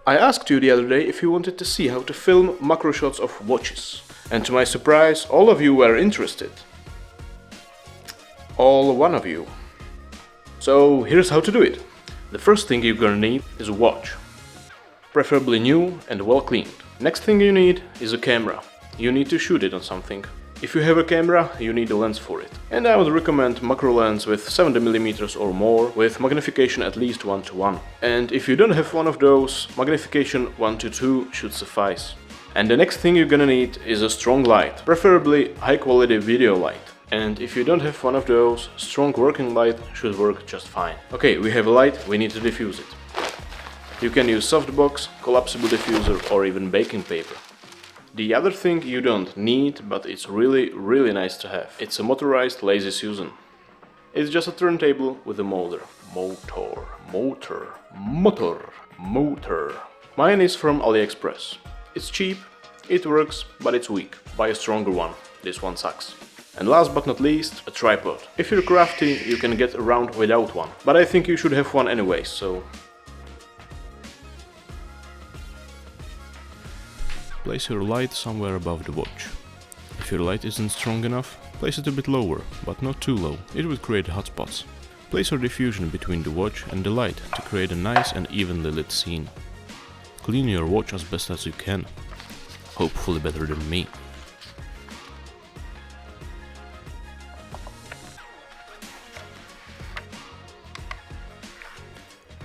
I asked you the other day if you wanted to see how to film macro shots of watches, and to my surprise, all of you were interested. All one of you. So here's how to do it. The first thing you're gonna need is a watch. Preferably new and well cleaned. Next thing you need is a camera. You need to shoot it on something. If you have a camera, you need a lens for it. And I would recommend macro lens with 70mm or more, with magnification at least 1:1. And if you don't have one of those, magnification 1:2 should suffice. And the next thing you're gonna need is a strong light, preferably high quality video light. And if you don't have one of those, strong working light should work just fine. Okay, we have a light, we need to diffuse it. You can use softbox, collapsible diffuser or even baking paper. The other thing you don't need, but it's really nice to have. It's a motorized lazy Susan. It's just a turntable with a motor. Motor. Mine is from AliExpress. It's cheap, it works, but it's weak. Buy a stronger one. This one sucks. And last but not least, a tripod. If you're crafty, you can get around without one. But I think you should have one anyway, so... Place your light somewhere above the watch. If your light isn't strong enough, place it a bit lower, but not too low, it would create hot spots. Place your diffusion between the watch and the light to create a nice and evenly lit scene. Clean your watch as best as you can, hopefully better than me.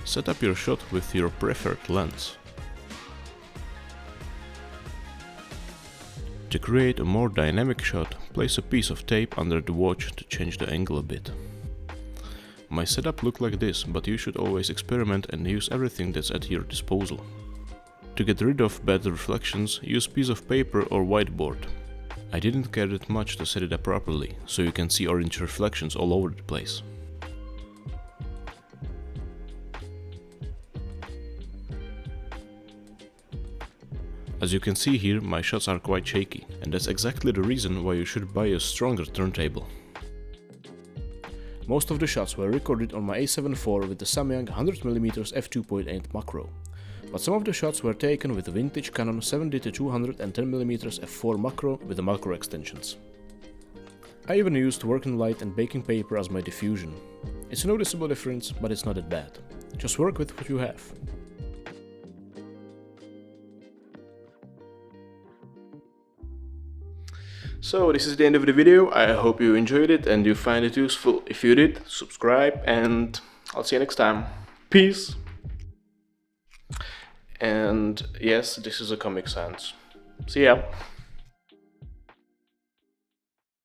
Set up your shot with your preferred lens. To create a more dynamic shot, place a piece of tape under the watch to change the angle a bit. My setup looked like this, but you should always experiment and use everything that's at your disposal. To get rid of bad reflections, use a piece of paper or whiteboard. I didn't care that much to set it up properly, so you can see orange reflections all over the place. As you can see here, my shots are quite shaky, and that's exactly the reason why you should buy a stronger turntable. Most of the shots were recorded on my A7 IV with the Samyang 100mm f2.8 macro, but some of the shots were taken with the vintage Canon 70-210mm f4 macro with the macro extensions. I even used working light and baking paper as my diffusion. It's a noticeable difference, but it's not that bad. Just work with what you have. So this is the end of the video. I hope you enjoyed it and you find it useful. If you did, subscribe and I'll see you next time. Peace! And yes, this is a Comic Sans. See ya!